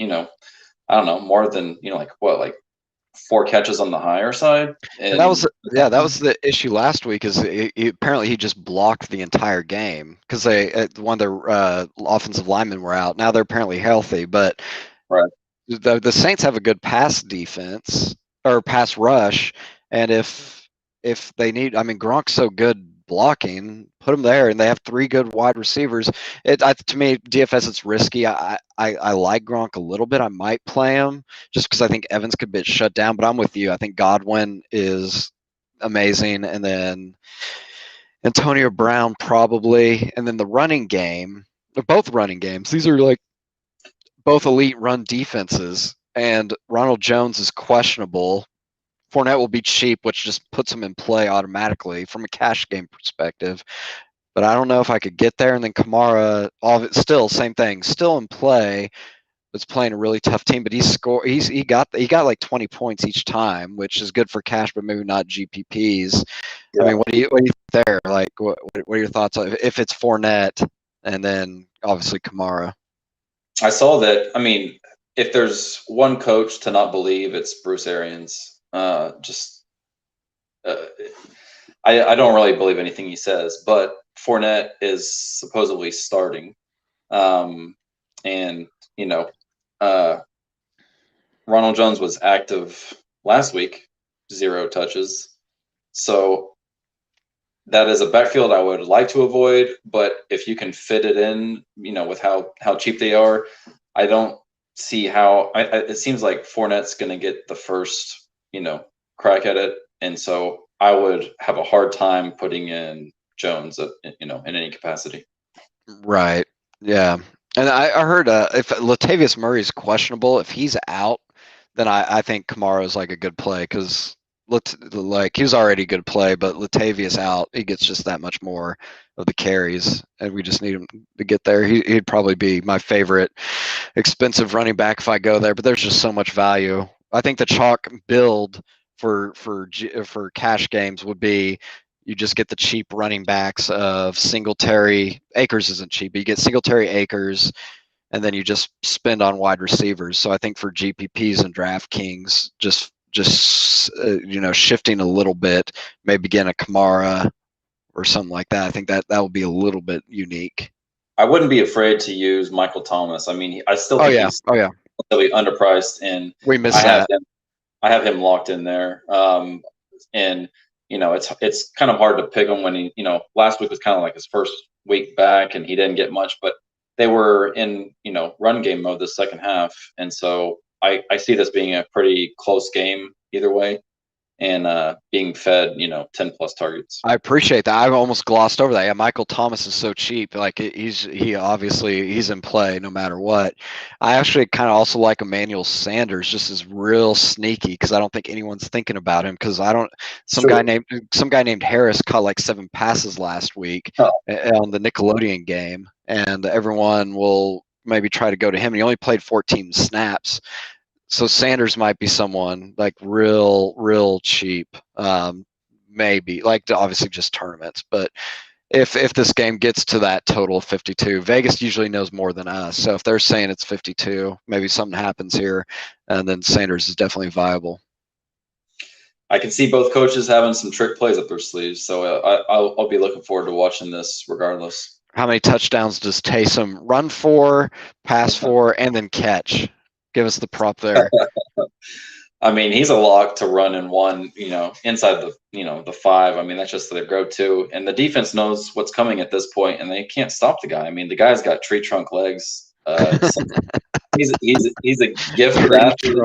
[SPEAKER 2] I don't know, more than like what, like 4 catches on the higher side.
[SPEAKER 1] And that was
[SPEAKER 2] And
[SPEAKER 1] that was the issue last week. Is apparently he just blocked the entire game because one of their offensive linemen were out. Now they're apparently healthy, but
[SPEAKER 2] right,
[SPEAKER 1] the Saints have a good pass defense or pass rush, and if they need, I mean, Gronk's so good blocking, put him there, and they have 3 good wide receivers. To me, DFS it's risky. I like Gronk a little bit. I might play him just because I think Evans could get shut down. But I'm with you. I think Godwin is amazing, and then Antonio Brown probably, and then the running game. They're both running games. These are like both elite run defenses, and Ronald Jones is questionable. Fournette will be cheap, which just puts him in play automatically from a cash game perspective. but I don't know if I could get there. And then Kamara, all of it, still same thing, still in play. Was playing a really tough team, but he got like 20 points each time, which is good for cash, but maybe not GPPs. I
[SPEAKER 2] Yeah.
[SPEAKER 1] mean, what do you think there? Like, what are your thoughts on if it's Fournette and then obviously Kamara?
[SPEAKER 2] I saw that. I mean, if there's one coach to not believe, it's Bruce Arians. Uh, I don't really believe anything he says, but Fournette is supposedly starting. And, you know, uh, Ronald Jones was active last week, 0 touches. So that is a backfield I would like to avoid, but if you can fit it in, with how cheap they are, I don't see how. It seems like Fournette's going to get the first, crack at it, and so I would have a hard time putting in Jones, in any capacity.
[SPEAKER 1] Right. Yeah. And I heard if Latavius Murray is questionable, if he's out, then I think Kamara is like a good play because like he's already a good play, but Latavius out, he gets just that much more of the carries, and we just need him to get there. He'd probably be my favorite expensive running back if I go there, but there's just so much value. I think the chalk build for cash games would be you just get the cheap running backs of Singletary. Akers isn't cheap, but you get Singletary, Akers, and then you just spend on wide receivers. So I think for GPPs and DraftKings, just shifting a little bit, maybe getting a Kamara or something like that. I think that would be a little bit unique.
[SPEAKER 2] I wouldn't be afraid to use Michael Thomas. I mean, I still
[SPEAKER 1] Oh
[SPEAKER 2] think
[SPEAKER 1] yeah,
[SPEAKER 2] he's
[SPEAKER 1] oh yeah,
[SPEAKER 2] really underpriced, and
[SPEAKER 1] we missed
[SPEAKER 2] I have
[SPEAKER 1] that.
[SPEAKER 2] him. I have him locked in there. And it's kind of hard to pick him when last week was kind of like his first week back, and he didn't get much, but they were in run game mode the second half, and so I see this being a pretty close game either way, and being fed 10+ targets.
[SPEAKER 1] I appreciate that. I've almost glossed over that. Yeah, Michael Thomas is so cheap. Like he obviously he's in play no matter what. I actually kind of also like Emmanuel Sanders, just as real sneaky because I don't think anyone's thinking about him because I don't.
[SPEAKER 2] Sure.
[SPEAKER 1] Some guy named Harris caught like 7 passes last week
[SPEAKER 2] Oh,
[SPEAKER 1] on the Nickelodeon game, and everyone will maybe try to go to him. He only played 14 snaps, so Sanders might be someone like real cheap. Maybe like obviously just tournaments, but if this game gets to that total of 52, Vegas usually knows more than us. So if they're saying it's 52, maybe something happens here, and then Sanders is definitely viable.
[SPEAKER 2] I can see both coaches having some trick plays up their sleeves, so I'll be looking forward to watching this regardless.
[SPEAKER 1] How many touchdowns does Taysom run for, pass for, and then catch? Give us the prop there.
[SPEAKER 2] I mean, he's a lock to run in one, inside the 5. I mean, that's just their go-to, and the defense knows what's coming at this point, and they can't stop the guy. I mean, the guy's got tree trunk legs. So he's a gifted athlete.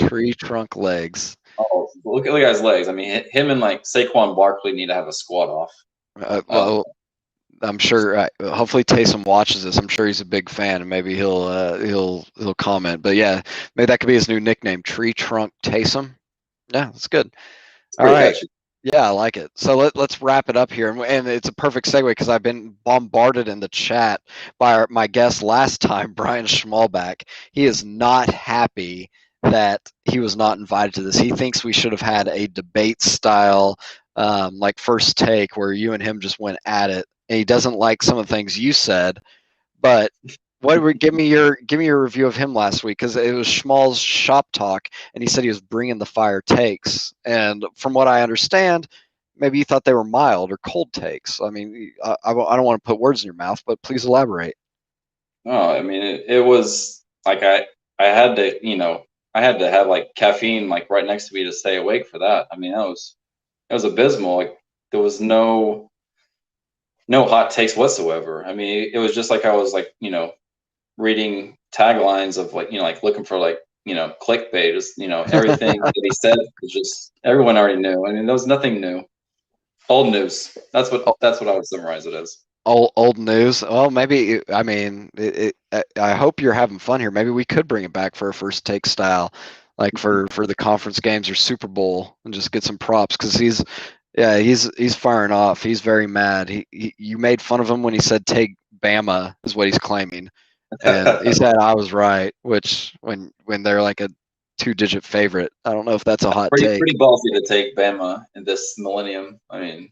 [SPEAKER 1] Tree trunk legs.
[SPEAKER 2] Oh, look at the guy's legs. I mean, him and like Saquon Barkley need to have a squat off.
[SPEAKER 1] Well, I'm sure. Hopefully, Taysom watches this. I'm sure he's a big fan, and maybe he'll comment. But yeah, maybe that could be his new nickname, Tree Trunk Taysom. Yeah, that's good.
[SPEAKER 2] It's
[SPEAKER 1] All
[SPEAKER 2] pretty
[SPEAKER 1] right.
[SPEAKER 2] catchy.
[SPEAKER 1] Yeah, I like it. So let's wrap it up here, and it's a perfect segue because I've been bombarded in the chat by my guest last time, Brian Schmalbach. He is not happy that he was not invited to this. He thinks we should have had a debate style, like first take, where you and him just went at it. And he doesn't like some of the things you said, but give me your review of him last week because it was Schmal's shop talk, and he said he was bringing the fire takes. And from what I understand, maybe you thought they were mild or cold takes. I mean, I don't want to put words in your mouth, but please elaborate.
[SPEAKER 2] Oh, I mean, it was like I had to I had to have like caffeine like right next to me to stay awake for that. I mean, it was abysmal. Like there was no hot takes whatsoever. I mean, it was just like I was like reading taglines of like like looking for like clickbait. Just everything that he said was just everyone already knew. I mean, there was nothing new. Old news. That's what I would summarize it as.
[SPEAKER 1] Old news. Well, maybe I mean, I hope you're having fun here. Maybe we could bring it back for a first take style, like for the conference games or Super Bowl, and just get some props because Yeah, he's firing off. He's very mad. You made fun of him when he said take Bama is what he's claiming, and he said I was right. Which when they're like a 2-digit favorite, I don't know if that's a hot take.
[SPEAKER 2] Pretty ballsy to take Bama in this millennium. I mean,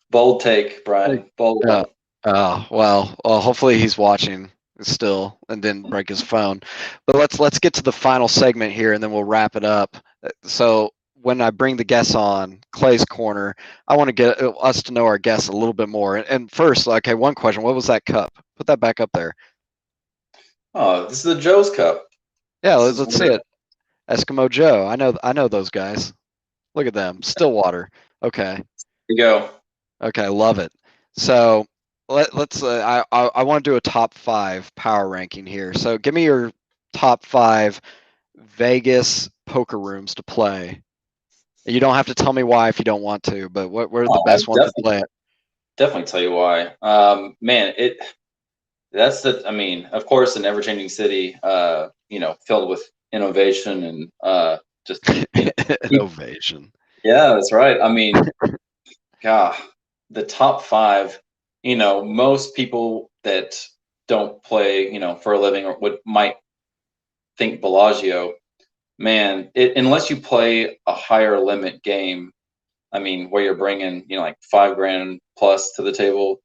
[SPEAKER 2] bold take,
[SPEAKER 1] Like,
[SPEAKER 2] Brian. Bold
[SPEAKER 1] Uh,
[SPEAKER 2] one.
[SPEAKER 1] well, hopefully he's watching still and didn't break his phone. But let's get to the final segment here, and then we'll wrap it up. So when I bring the guests on Clay's corner, I want to get us to know our guests a little bit more. And first, okay, one question: what was that cup? Put that back up there.
[SPEAKER 2] Oh, this is the Joe's Cup.
[SPEAKER 1] Yeah,
[SPEAKER 2] This is
[SPEAKER 1] let's see
[SPEAKER 2] where
[SPEAKER 1] it. Eskimo Joe. I know those guys. Look at them. Stillwater. Okay.
[SPEAKER 2] you go.
[SPEAKER 1] Okay, love it. So let's. I want to do a top 5 power ranking here. So give me your top 5 Vegas poker rooms to play. You don't have to tell me why if you don't want to, but what are the
[SPEAKER 2] Oh, I
[SPEAKER 1] best ones to play at?
[SPEAKER 2] definitely tell you why. Man, that's the. I mean, of course, an ever-changing city. Filled with innovation and just
[SPEAKER 1] Innovation.
[SPEAKER 2] yeah, that's right. I mean, God, the top five. Most people that don't play, for a living or would might think Bellagio. Man, unless you play a higher limit game, I mean, where you're bringing, like 5 grand plus to the table,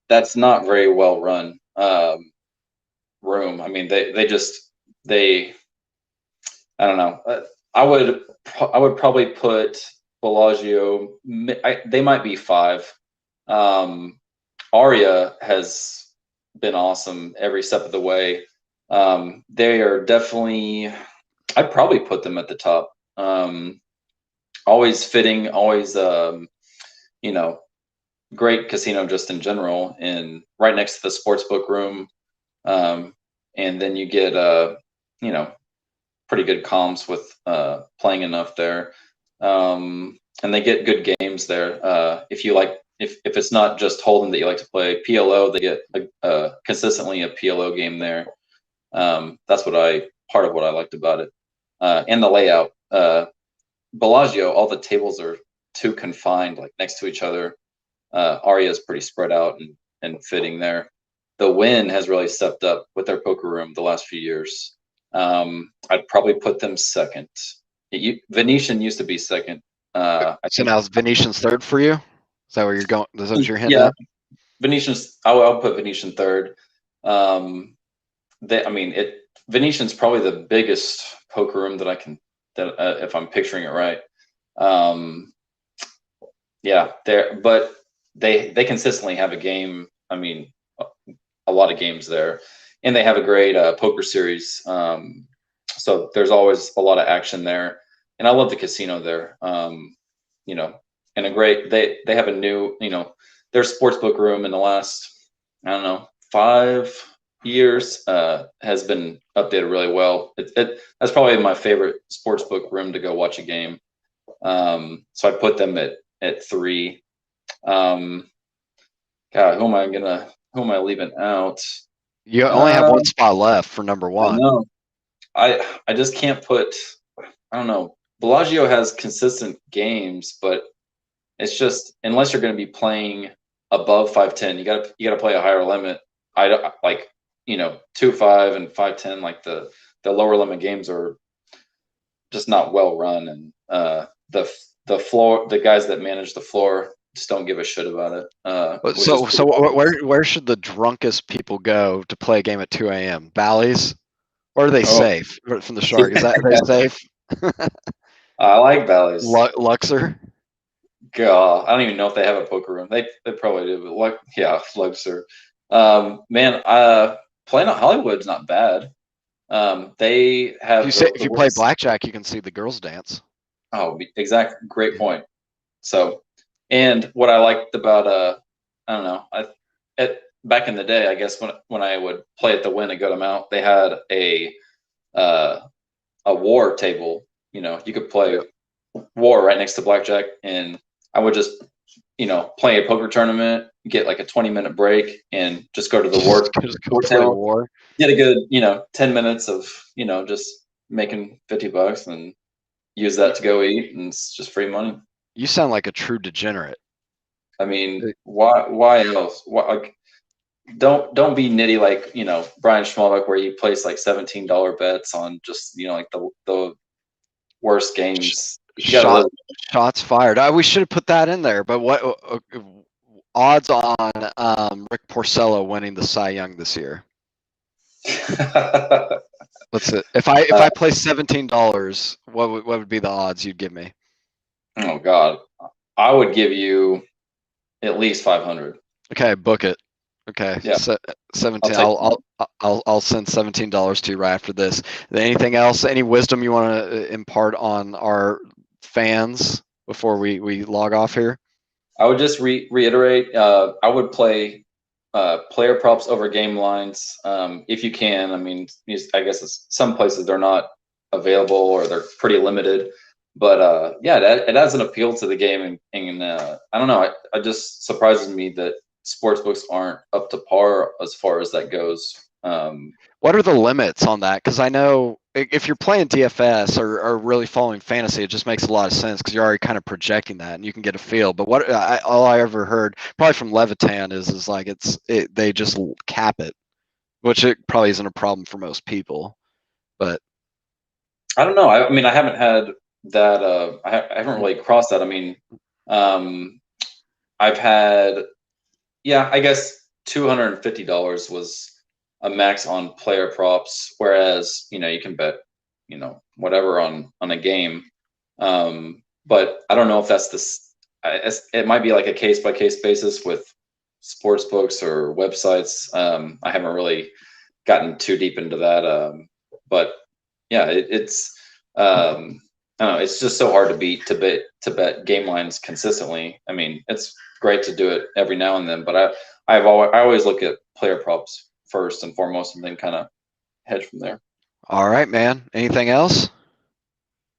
[SPEAKER 2] that's not very well run room. I mean, they I don't know. I would probably put Bellagio. They might be five. Um, Aria has been awesome every step of the way. They are definitely. I'd probably put them at the top. Always fitting, always you know, great casino just in general, and right next to the sports book room. And then you get you know, pretty good comms with playing enough there. And they get good games there. If you like, if it's not just Holden that you like to play PLO, they get consistently a PLO game there. That's part of what I liked about it, and the layout. Bellagio, all the tables are too confined, like next to each other. Aria is pretty spread out and fitting there. The Win has really stepped up with their poker room the last few years. I'd probably put them second. Venetian used to be second. I
[SPEAKER 1] So
[SPEAKER 2] think,
[SPEAKER 1] now is Venetian's third for you? Is that where you're going? Is that what you're hitting
[SPEAKER 2] yeah,
[SPEAKER 1] at?
[SPEAKER 2] Venetian's. I'll put Venetian third. Um, I mean, Venetian's probably the biggest poker room that I can. That if I'm picturing it right. Um, yeah, but they consistently have a game. I mean, a lot of games there, and they have a great poker series. So there's always a lot of action there, and I love the casino there. You know, and a great they have a new their sportsbook room in the last I don't know 5 years has been updated really well. That's probably my favorite sportsbook room to go watch a game. So I put them at three. Um, God, who am I leaving out?
[SPEAKER 1] You only have
[SPEAKER 2] Uh,
[SPEAKER 1] one spot left for number
[SPEAKER 2] I
[SPEAKER 1] one.
[SPEAKER 2] know. I just can't put. I don't know. Bellagio has consistent games, but it's just unless you're going to be playing above 510, you got to play a higher limit. I don't like 2-5 and 510. Like the lower limit games are just not well run, and the floor the guys that manage the floor just don't give a shit about it, which is
[SPEAKER 1] So
[SPEAKER 2] pretty obvious.
[SPEAKER 1] where should the drunkest people go to play a game at 2 a.m.? Bally's? Or are they
[SPEAKER 2] Oh,
[SPEAKER 1] safe from the shark? Is that are they safe?
[SPEAKER 2] I like Bally's.
[SPEAKER 1] Luxor?
[SPEAKER 2] God, I don't even know if they have a poker room. They probably do, but like yeah, Luxor. Man, playing at Hollywood's not bad. They have
[SPEAKER 1] If
[SPEAKER 2] the
[SPEAKER 1] you play
[SPEAKER 2] worst.
[SPEAKER 1] blackjack, you can see the girls dance.
[SPEAKER 2] Oh, exact. Great point. So, and what I liked about I don't know, back in the day, I guess when I would play at the Win and go to Mount, they had uh, a war table. You could play
[SPEAKER 1] Yep.
[SPEAKER 2] war right next to blackjack, and I would just play a poker tournament, get like a 20-minute break, and just go to the
[SPEAKER 1] Just go
[SPEAKER 2] war
[SPEAKER 1] play
[SPEAKER 2] table,
[SPEAKER 1] war.
[SPEAKER 2] get a good 10 minutes of just making $50 and use that to go eat, and it's just free money.
[SPEAKER 1] You sound like a true degenerate.
[SPEAKER 2] I mean, why else? Why, like, don't be nitty like Brian Schmalbeck, where you place like $17 bets on just like the worst games. You got to
[SPEAKER 1] Shot
[SPEAKER 2] live.
[SPEAKER 1] shots fired. We should have put that in there. But what odds on Rick Porcello winning the Cy Young this year? Let's see. If I place $17, what would be the odds you'd give me?
[SPEAKER 2] Oh God, I would give you at least 500.
[SPEAKER 1] Okay, book it. Okay,
[SPEAKER 2] Yeah,
[SPEAKER 1] 17.
[SPEAKER 2] I'll
[SPEAKER 1] I'll send $17 to you right after this. Anything else? Any wisdom you want to impart on our fans before we log off here?
[SPEAKER 2] I would just reiterate. I would play player props over game lines if you can. I mean, I guess some places they're not available or they're pretty limited. But yeah, it has an appeal to the game, and I don't know. It just surprises me that sports books aren't up to par as far as that goes.
[SPEAKER 1] What are the limits on that? Because I know if you're playing DFS or really following fantasy, it just makes a lot of sense because you're already kind of projecting that and you can get a feel. But all I ever heard, probably from Levitan, is like they just cap it, which it probably isn't a problem for most people. But
[SPEAKER 2] I don't know. I mean, I haven't had that. I haven't really crossed that. I mean, I've had, yeah, I guess $250 was a max on player props, whereas you can bet whatever on a game. But I don't know if that's this. It might be like a case by case basis with sports books or websites. I haven't really gotten too deep into that. But yeah, it's I don't know. It's just so hard to bet game lines consistently. I mean, it's great to do it every now and then, but I always look at player props first and foremost, and then kind of hedge from there.
[SPEAKER 1] all right, man. Anything else?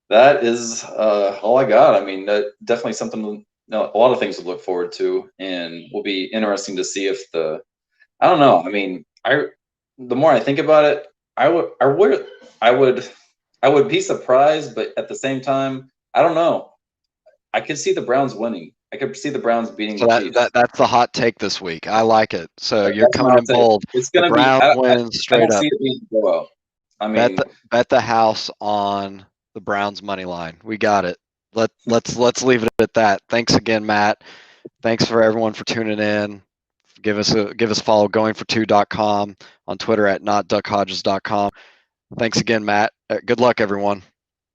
[SPEAKER 2] That is all I got. I mean, that definitely something. No, a lot of things to look forward to, and will be interesting to see if the. I don't know. I mean, the more I think about it, I would I would be surprised, but at the same time, I don't know. I could see the Browns winning. I could see the Browns beating
[SPEAKER 1] So
[SPEAKER 2] the Chiefs.
[SPEAKER 1] that's the hot take this week. I like it. So you're
[SPEAKER 2] That's
[SPEAKER 1] coming
[SPEAKER 2] not
[SPEAKER 1] in
[SPEAKER 2] it.
[SPEAKER 1] bold.
[SPEAKER 2] It's
[SPEAKER 1] The
[SPEAKER 2] gonna be.
[SPEAKER 1] Browns win
[SPEAKER 2] I
[SPEAKER 1] straight
[SPEAKER 2] don't
[SPEAKER 1] up.
[SPEAKER 2] see it being a blowout. I
[SPEAKER 1] Bet
[SPEAKER 2] mean,
[SPEAKER 1] the house on the Browns money line. We got it. Let's leave it at that. Thanks again, Matt. Thanks for everyone for tuning in. Give us a follow goingfor2.com on Twitter at notduckhodges.com. Thanks again, Matt. Good luck, everyone.